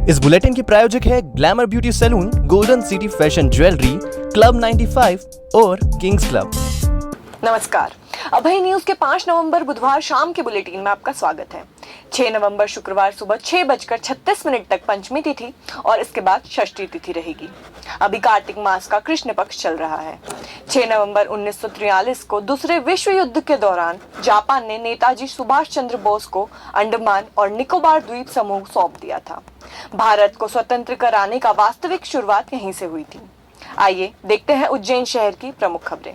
इस बुलेटिन के प्रायोजक है glamour beauty salon, golden city fashion jewellery, club 95 और किंग्स क्लब। नमस्कार, अभय न्यूज के 5 नवंबर बुधवार शाम के बुलेटिन में आपका स्वागत है। 6 नवंबर शुक्रवार सुबह 6:36 तक पंचमी तिथि और इसके बाद षष्ठी तिथि रहेगी। अभी कार्तिक मास का कृष्ण पक्ष चल रहा है। 6 नवंबर 1943 को दूसरे विश्व युद्ध के दौरान जापान ने नेताजी सुभाष चंद्र बोस को अंडमान और निकोबार द्वीप समूह सौंप दिया था। भारत को स्वतंत्र कराने का वास्तविक शुरुआत यहीं से हुई थी। आइए देखते हैं उज्जैन शहर की प्रमुख खबरें।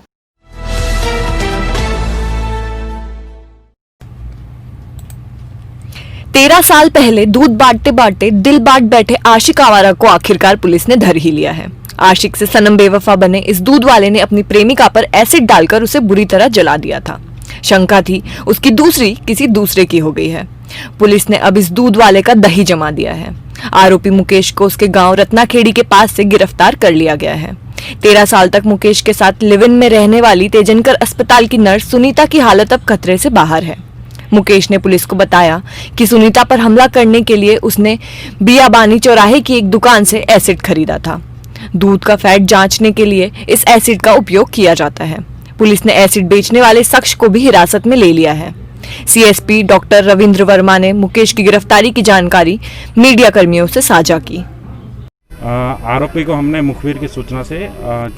तेरह साल पहले दूध बांटते बांटते दिल बांट बैठे आशिक आवारा को आखिरकार पुलिस ने धर ही लिया है। आशिक से सनम बेवफा बने इस दूध वाले ने अपनी प्रेमिका पर एसिड डालकर उसे बुरी तरह जला दिया था। शंका थी उसकी दूसरी किसी दूसरे की हो गई है। पुलिस ने अब इस दूध वाले का दही जमा दिया है। आरोपी मुकेश को उसके गांव रत्नाखेड़ी के पास से गिरफ्तार कर लिया गया है। 13 साल तक मुकेश के साथ लिव इन में रहने वाली तेजनकर अस्पताल की नर्स सुनीता की हालत अब खतरे से बाहर है। मुकेश ने पुलिस को बताया कि सुनीता पर हमला करने के लिए उसने बियाबानी चौराहे की एक दुकान से एसिड खरीदा था। दूध का फैट जांचने के लिए इस एसिड का उपयोग किया जाता है। पुलिस ने एसिड बेचने वाले शख्स को भी हिरासत में ले लिया है। सीएसपी डॉक्टर रविंद्र वर्मा ने मुकेश की गिरफ्तारी की जानकारी मीडिया कर्मियों से साझा की। आरोपी को हमने मुखबिर की सूचना से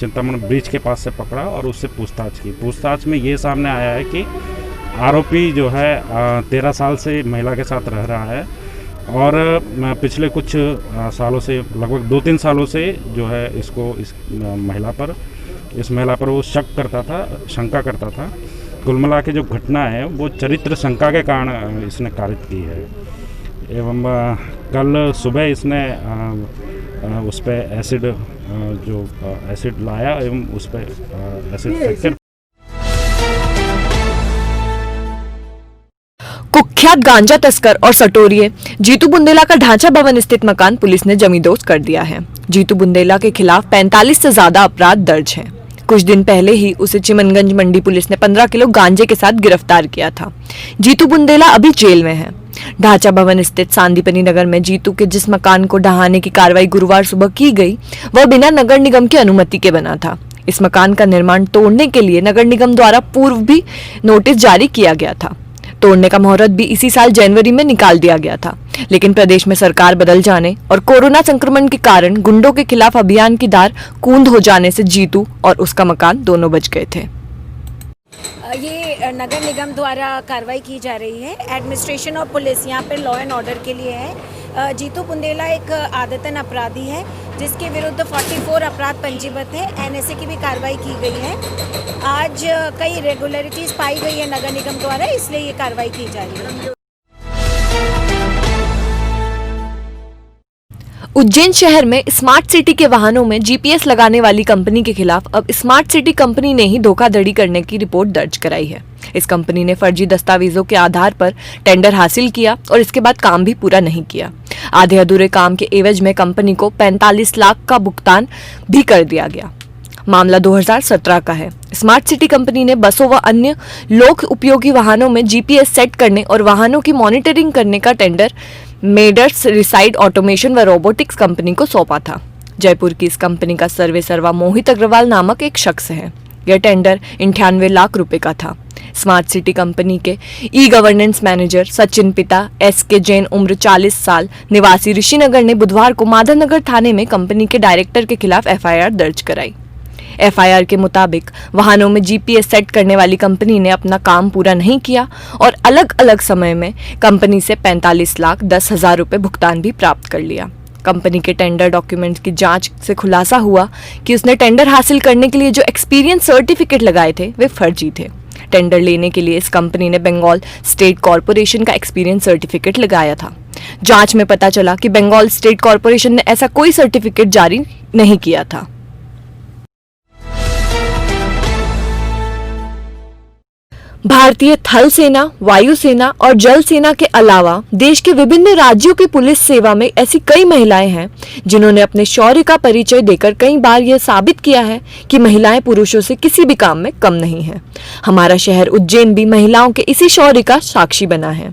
चिंतामण ब्रिज के पास से पकड़ा और उससे पूछताछ की। पूछताछ में ये सामने आया है कि आरोपी जो है 13 साल से महिला के साथ रह रहा है और पिछले कुछ सालों से लगभग 2-3 सालों से जो है इसको इस महिला पर वो शंका करता था। कुल मिला के जो घटना है वो चरित्र शंका के कारण इसने कारित की है। एवं कल सुबह इसने उस पर एसिड लाया एवं उस पर एसिड फ्रैक्चर। कुख्यात गांजा तस्कर और सटोरिये जीतू बुंदेला का ढांचा भवन स्थित मकान पुलिस ने जमींदोज कर दिया है। जीतू बुंदेला के खिलाफ 45 से ज्यादा अपराध दर्ज हैं। कुछ दिन पहले ही उसे चिमनगंज मंडी पुलिस ने 15 किलो गांजे के साथ गिरफ्तार किया था। जीतू बुंदेला अभी जेल में है। ढांचा भवन स्थित सांदीपनी नगर में जीतू के जिस मकान को ढहाने की कार्रवाई गुरुवार सुबह की गई वह बिना नगर निगम की अनुमति के बना था। इस मकान का निर्माण तोड़ने के लिए नगर निगम द्वारा पूर्व भी नोटिस जारी किया गया था। तोड़ने का मुहूर्त भी इसी साल जनवरी में निकाल दिया गया था, लेकिन प्रदेश में सरकार बदल जाने और कोरोना संक्रमण के कारण गुंडों के खिलाफ अभियान की धार कूंद हो जाने से जीतू और उसका मकान दोनों बच गए थे। ये नगर निगम द्वारा कार्रवाई की जा रही है। एडमिनिस्ट्रेशन और पुलिस यहाँ पर लॉ एंड ऑर्डर के लिए है। जीतू बुंदेला एक आदतन अपराधी है जिसके विरुद्ध 44 अपराध पंजीबद्ध है। एनएसए की भी कार्रवाई की गई है। आज कई रेगुलरिटीज पाई गई है नगर निगम द्वारा, इसलिए ये कार्रवाई की जा रही है। उज्जैन शहर में स्मार्ट सिटी के वाहनों में जीपीएस लगाने वाली कंपनी के खिलाफ अब स्मार्ट सिटी कंपनी ने ही धोखाधड़ी करने की रिपोर्ट दर्ज कराई है। इस कंपनी ने फर्जी दस्तावेजों के आधार पर टेंडर हासिल किया और इसके बाद काम भी पूरा नहीं किया। आधे अधूरे काम के एवज में कंपनी को 45 लाख का भुगतान भी कर दिया गया। मामला 2017 का है। स्मार्ट सिटी कंपनी ने बसों व अन्य लोक उपयोगी वाहनों में जीपीएस सेट करने और वाहनों की मॉनिटरिंग करने का टेंडर मेडर्स रिसाइड ऑटोमेशन व रोबोटिक्स कंपनी को सौंपा था। जयपुर की इस कंपनी का सर्वा मोहित अग्रवाल नामक एक शख्स है। यह टेंडर 98 लाख रुपए का था। स्मार्ट सिटी कंपनी के ई गवर्नेंस मैनेजर सचिन पिता एसके जैन उम्र 40 साल निवासी ऋषिनगर ने बुधवार को माधवनगर थाने में कंपनी के डायरेक्टर के खिलाफ एफआईआर दर्ज कराई। एफआईआर के मुताबिक वाहनों में जीपीएस सेट करने वाली कंपनी ने अपना काम पूरा नहीं किया और अलग अलग समय में कंपनी से 45,10,000 रुपए भुगतान भी प्राप्त कर लिया। कंपनी के टेंडर डॉक्यूमेंट्स की जांच से खुलासा हुआ कि उसने टेंडर हासिल करने के लिए जो एक्सपीरियंस सर्टिफिकेट लगाए थे वे फर्जी थे। टेंडर लेने के लिए इस कंपनी ने बंगाल स्टेट कॉर्पोरेशन का एक्सपीरियंस सर्टिफिकेट लगाया था। जांच में पता चला कि बंगाल स्टेट कॉर्पोरेशन ने ऐसा कोई सर्टिफिकेट जारी नहीं किया था। भारतीय थल सेना, वायु सेना और जल सेना के अलावा देश के विभिन्न राज्यों की पुलिस सेवा में ऐसी कई महिलाएं हैं जिन्होंने अपने शौर्य का परिचय देकर कई बार यह साबित किया है कि महिलाएं पुरुषों से किसी भी काम में कम नहीं हैं। हमारा शहर उज्जैन भी महिलाओं के इसी शौर्य का साक्षी बना है।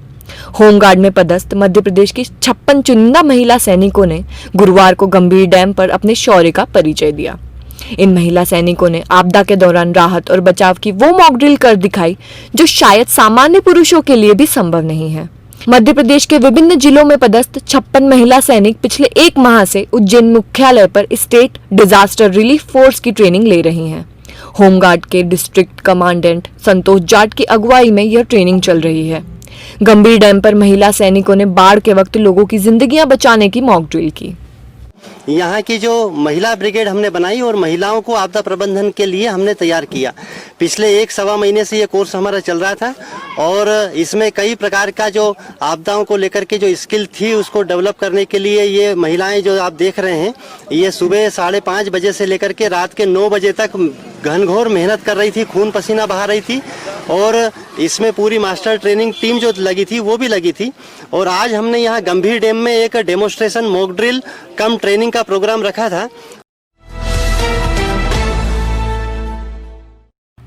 होमगार्ड में पदस्थ मध्य प्रदेश की 56 चुनिंदा महिला सैनिकों ने गुरुवार को गंभीर डैम पर अपने शौर्य का परिचय दिया। इन महिला सैनिकों ने आपदा के दौरान राहत और बचाव की वो मॉक ड्रिल कर दिखाई जो शायद सामान्य पुरुषों के लिए भी संभव नहीं है। मध्य प्रदेश के विभिन्न जिलों में पदस्थ 56 महिला सैनिक पिछले 1 माह से उज्जैन मुख्यालय पर स्टेट डिजास्टर रिलीफ फोर्स की ट्रेनिंग ले रही हैं। होमगार्ड के डिस्ट्रिक्ट कमांडेंट संतोष जाट की अगुवाई में यह ट्रेनिंग चल रही है। गंभीर डैम पर महिला सैनिकों ने बाढ़ के वक्त लोगों की जिंदगियां बचाने की मॉक ड्रिल की। यहाँ की जो महिला ब्रिगेड हमने बनाई और महिलाओं को आपदा प्रबंधन के लिए हमने तैयार किया। पिछले 1-1.25 महीने से ये कोर्स हमारा चल रहा था और इसमें कई प्रकार का जो आपदाओं को लेकर के जो स्किल थी उसको डेवलप करने के लिए ये महिलाएं जो आप देख रहे हैं ये सुबह 5:30 बजे से लेकर के रात के 9 बजे तक घनघोर मेहनत कर रही थी, खून पसीना बहा रही थी और इसमें पूरी मास्टर ट्रेनिंग टीम जो लगी थी वो भी लगी थी। और आज हमने यहाँ गंभीर डैम में एक डेमोन्स्ट्रेशन मॉक ड्रिल कम ट्रेनिंग का प्रोग्राम रखा था।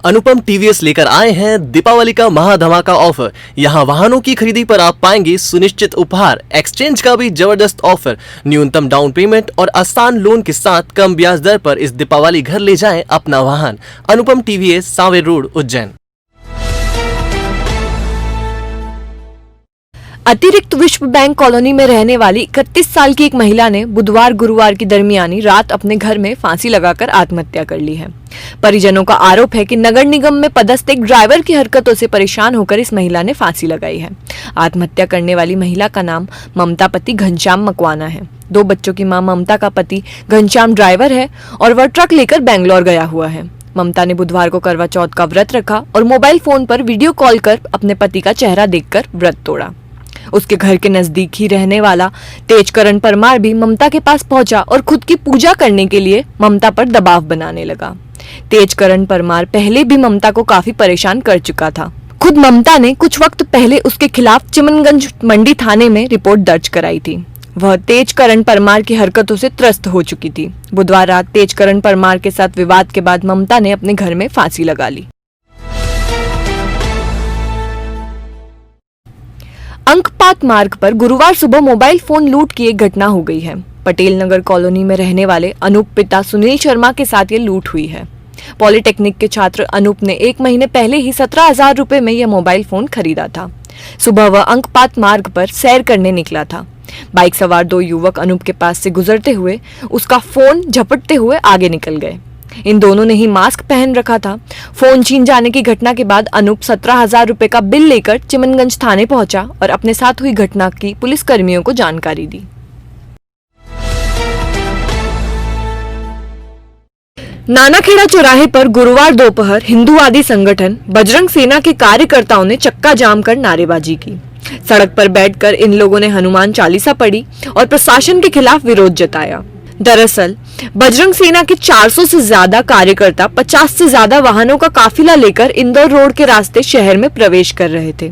अनुपम टीवीएस लेकर आए हैं दीपावली का महाधमाका ऑफर। यहां वाहनों की खरीदी पर आप पाएंगे सुनिश्चित उपहार, एक्सचेंज का भी जबरदस्त ऑफर, न्यूनतम डाउन पेमेंट और आसान लोन के साथ कम ब्याज दर पर इस दीपावली घर ले जाएं अपना वाहन। अनुपम टीवीएस, सांवेर रोड, उज्जैन। अतिरिक्त विश्व बैंक कॉलोनी में रहने वाली 31 साल की एक महिला ने बुधवार गुरुवार की दरमियानी रात अपने घर में फांसी लगाकर आत्महत्या कर ली है। परिजनों का आरोप है कि नगर निगम में पदस्थ एक ड्राइवर की हरकतों से परेशान होकर इस महिला ने फांसी लगाई है। आत्महत्या करने वाली महिला का नाम ममता पति घनश्याम मकवाना है। 2 बच्चों की मां ममता का पति घनश्याम ड्राइवर है और वह ट्रक लेकर बेंगलोर गया हुआ है। ममता ने बुधवार को करवा चौथ का व्रत रखा और मोबाइल फोन पर वीडियो कॉल कर अपने पति का चेहरा देखकर व्रत तोड़ा। उसके घर के नजदीक ही रहने वाला तेजकरण परमार भी ममता के पास पहुंचा और खुद की पूजा करने के लिए ममता पर दबाव बनाने लगा। तेजकरण परमार पहले भी ममता को काफी परेशान कर चुका था। खुद ममता ने कुछ वक्त पहले उसके खिलाफ चिमनगंज मंडी थाने में रिपोर्ट दर्ज कराई थी। वह तेजकरण परमार की हरकतों से त्रस्त हो चुकी थी। बुधवार रात तेजकरण परमार के साथ विवाद के बाद ममता ने अपने घर में फांसी लगा ली। अंकपात मार्ग पर गुरुवार सुबह मोबाइल फोन लूट की एक घटना हो गई है। पटेल नगर कॉलोनी में रहने वाले अनूप पिता सुनील शर्मा के साथ ये लूट हुई है। पॉलिटेक्निक के छात्र अनूप ने 1 महीने पहले ही 17,000 रुपए में यह मोबाइल फोन खरीदा था। सुबह वह अंकपात मार्ग पर सैर करने निकला था। बाइक सवार 2 युवक अनूप के पास से गुजरते हुए उसका फोन झपटते हुए आगे निकल गए। इन दोनों ने ही मास्क पहन रखा था। फोन छीन जाने की घटना के बाद अनूप 17,000 रुपए का बिल लेकर चिमनगंज थाने पहुंचा और अपने साथ हुई घटना की पुलिस कर्मियों को जानकारी दी। नानाखेड़ा चौराहे पर गुरुवार दोपहर हिंदूवादी संगठन बजरंग सेना के कार्यकर्ताओं ने चक्का जाम कर नारेबाजी की। सड़क पर बैठकर इन लोगों ने हनुमान चालीसा पढ़ी और प्रशासन के खिलाफ विरोध जताया। दरअसल बजरंग सेना के 400 से ज्यादा कार्यकर्ता 50 से ज्यादा वाहनों का काफिला लेकर इंदौर रोड के रास्ते शहर में प्रवेश कर रहे थे।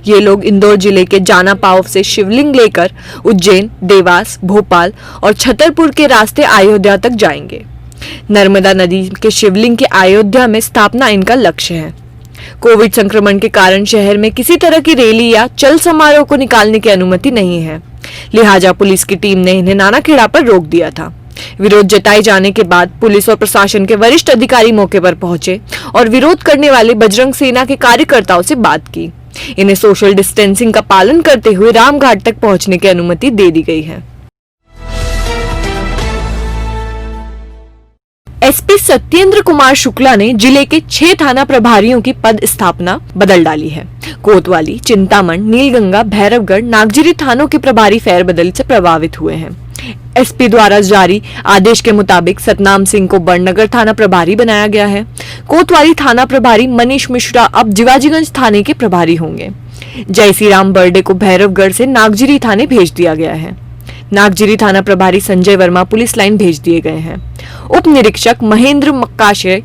ये लोग इंदौर जिले के जाना पाव से शिवलिंग लेकर उज्जैन, देवास, भोपाल और छतरपुर के रास्ते अयोध्या तक जाएंगे। नर्मदा नदी के शिवलिंग के अयोध्या में स्थापना इनका लक्ष्य है। कोविड संक्रमण के कारण शहर में किसी तरह की रैली या चल समारोह को निकालने की अनुमति नहीं है, लिहाजा पुलिस की टीम ने इन्हें नानाखेड़ा पर रोक दिया था। विरोध जताए जाने के बाद पुलिस और प्रशासन के वरिष्ठ अधिकारी मौके पर पहुंचे और विरोध करने वाले बजरंग सेना के कार्यकर्ताओं से बात की। इन्हें सोशल डिस्टेंसिंग का पालन करते हुए रामघाट तक पहुंचने की अनुमति दे दी गई है। एसपी सत्येंद्र कुमार शुक्ला ने जिले के 6 थाना प्रभारियों की पद स्थापना बदल डाली है। कोतवाली, चिंतामण, नीलगंगा, भैरवगढ़, नागजिरी थानों के प्रभारी फेरबदल से प्रभावित हुए हैं। एसपी द्वारा जारी आदेश के मुताबिक सतनाम सिंह को बड़नगर थाना प्रभारी बनाया गया है। कोतवाली थाना प्रभारी मनीष मिश्रा अब जिवाजीगंज थाने के प्रभारी होंगे। जयसी राम बर्डे को भैरवगढ़ से नागजिरी थाने भेज दिया गया है। नागजिरी थाना प्रभारी संजय वर्मा पुलिस लाइन भेज दिए गए हैं। उप निरीक्षक महेंद्र मक्काशे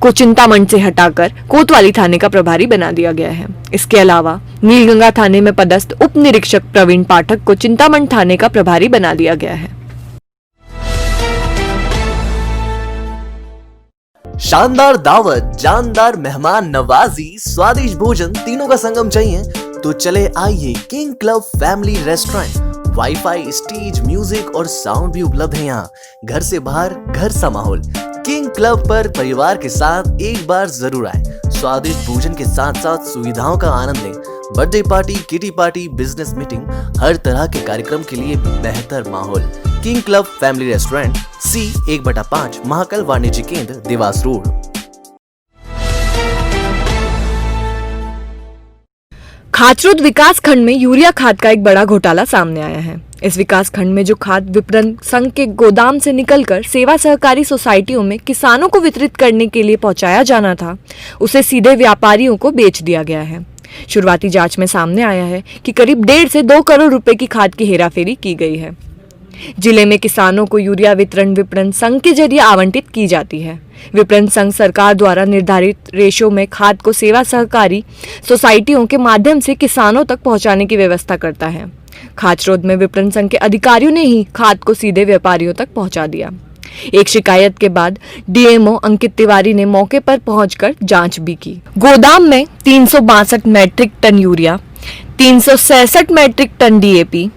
को चिंतामण से हटाकर कोतवाली थाने का प्रभारी बना दिया गया है। इसके अलावा नीलगंगा थाने में पदस्थ उप निरीक्षक प्रवीण पाठक को चिंतामण थाने का प्रभारी बना दिया गया है। शानदार दावत, जानदार मेहमान नवाजी, स्वादिष्ट भोजन, तीनों का संगम चाहिए तो चले आइए king Club family restaurant. Wifi, stage, music और साउंड भी उपलब्ध है यहाँ। घर से बाहर घर सा माहौल। किंग क्लब पर परिवार के साथ एक बार जरूर आए। स्वादिष्ट भोजन के साथ साथ सुविधाओं का आनंद लें। Birthday party, kitty party, business meeting, हर तरह के कार्यक्रम के लिए बेहतर माहौल। King Club family restaurant, C1/5, Mahakal Vanijya Kendra, Dewas road. Khachrod विकास खंड में यूरिया खाद का एक बड़ा घोटाला सामने आया है। इस विकास खंड में जो खाद विपणन संघ के गोदाम से निकलकर सेवा सहकारी सोसाइटियों में किसानों को वितरित करने के लिए पहुंचाया जाना था, उसे सीधे व्यापारियों को बेच दिया गया है। शुरुआती जांच में सामने आया है कि करीब 1.5 से 2 करोड़ रुपए की खाद की हेराफेरी की गई है। जिले में किसानों को यूरिया वितरण विपणन संघ के जरिए आवंटित की जाती है। विपणन संघ सरकार द्वारा निर्धारित रेशो में खाद को सेवा सहकारी सोसाइटियों के माध्यम से किसानों तक पहुंचाने की व्यवस्था करता है। खाचरोद में विपणन संघ के अधिकारियों ने ही खाद को सीधे व्यापारियों तक पहुंचा दिया। एक शिकायत के बाद डीएमओ अंकित तिवारी ने मौके पर पहुंचकर जांच भी की। गोदाम में 362 metric ton urea, 366 metric ton DAP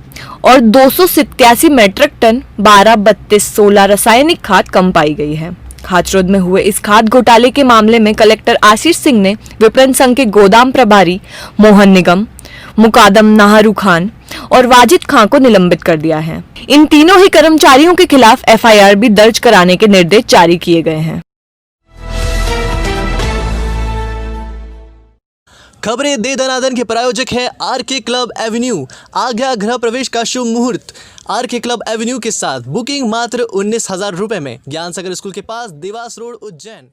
और 287 मैट्रिक टन 12-32-16 रासायनिक खाद कम पाई गई है। खाचरोद में हुए इस खाद घोटाले के मामले में कलेक्टर आशीष सिंह ने विपणन संघ के गोदाम प्रभारी मोहन निगम, मुकादम नाहरू खान और वाजिद खान को निलंबित कर दिया है। इन तीनों ही कर्मचारियों के खिलाफ एफआईआर भी दर्ज कराने के निर्देश जारी किए गए हैं। खबरें दे दनादन के प्रायोजक है आरके क्लब एवेन्यू। आ गया गृह प्रवेश का शुभ मुहूर्त। आरके क्लब एवेन्यू के साथ बुकिंग मात्र 19,000 रुपए में। ज्ञान सागर स्कूल के पास, देवास रोड, उज्जैन।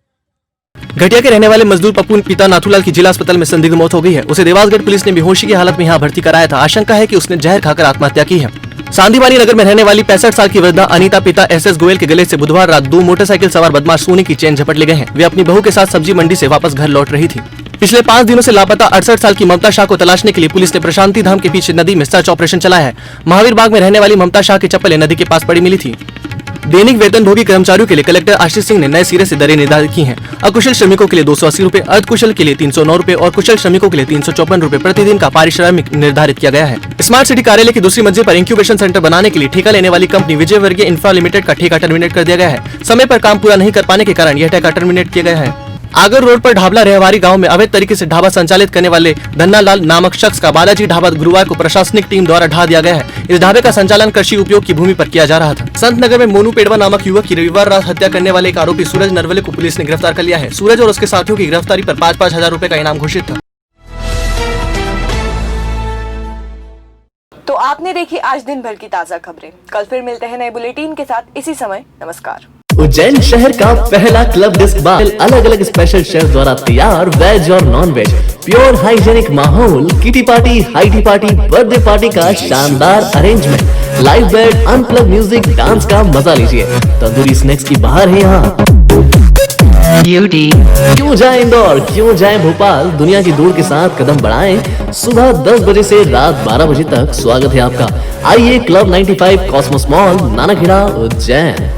घटिया के रहने वाले मजदूर पप्पू पिता नाथूलाल की जिला अस्पताल में संदिग्ध मौत हो गई है। उसे देवासगढ़ पुलिस ने बेहोशी की हालत में यहाँ भर्ती कराया था। आशंका है कि उसने जहर खाकर आत्महत्या की है। सांदीवानी नगर में रहने वाली 65 साल की वृद्धा अनीता पिता SS गोयल के गले से बुधवार रात 2 मोटरसाइकिल सवार बदमाश सोने की चेन झपट ले गए हैं। वे अपनी बहू के साथ सब्जी मंडी से वापस घर लौट रही थी। पिछले 5 दिनों से लापता 68 साल की ममता शाह को तलाशने के लिए पुलिस ने प्रशांति धाम के पीछे नदी में सर्च ऑपरेशन चलाया है। महावीर बाग में रहने वाली ममता शाह की चप्पलें नदी के पास पड़ी मिली थी। दैनिक वेतनभोगी कर्मचारियों के लिए कलेक्टर आशीष सिंह ने नए सिरे से दरें निर्धारित की हैं। अकुशल श्रमिकों के लिए 280 रुपए, अर्धकुशल के लिए 309 रुपए और कुशल श्रमिकों के लिए 354 रुपए प्रतिदिन का पारिश्रमिक निर्धारित किया गया है। स्मार्ट सिटी कार्यालय की दूसरी मंजिल पर इंक्यूबेशन सेंटर बनाने के लिए ठेका लेने वाली कंपनी विजय वर्गीय इंफ्रा लिमिटेड का ठेका टर्मिनेट कर दिया गया है। समय पर काम पूरा नहीं कर पाने के कारण यह ठेका टर्मिनेट किया गया है। आगर रोड पर ढाबला रहवारी गांव में अवैध तरीके से ढाबा संचालित करने वाले धन्ना लाल नामक शख्स का बालाजी ढाबा गुरुवार को प्रशासनिक टीम द्वारा ढा दिया गया है। इस ढाबे का संचालन कृषि उपयोग की भूमि पर किया जा रहा था। संत नगर में मोनू पेड़वा नामक युवक की रविवार रात हत्या करने वाले एक आरोपी सूरज नरवले को पुलिस ने गिरफ्तार कर लिया है। सूरज और उसके साथियों की गिरफ्तारी पर 5-5 हजार रुपए का इनाम घोषित था। तो आपने देखी आज दिन भर की ताजा खबरें। कल फिर मिलते हैं नए बुलेटिन के साथ इसी समय। नमस्कार। उज्जैन शहर का पहला क्लब डिस्क बार अलग अलग स्पेशल शेफ द्वारा तैयार वेज और नॉन वेज, प्योर हाइजेनिक माहौल, kitty party, हाईटी party, birthday party का शानदार arrangement, live band, unplug music, dance का मजा लीजिए। तंदूरी स्नैक्स की बाहर है यहाँ। क्यों जाए इंदौर, क्यों जाए भोपाल, दुनिया की दूर के साथ कदम बढ़ाएं। सुबह 10 बजे से रात 12 बजे तक स्वागत है आपका। आइए club 95 Cosmos mall, Nanakheda, Ujjain.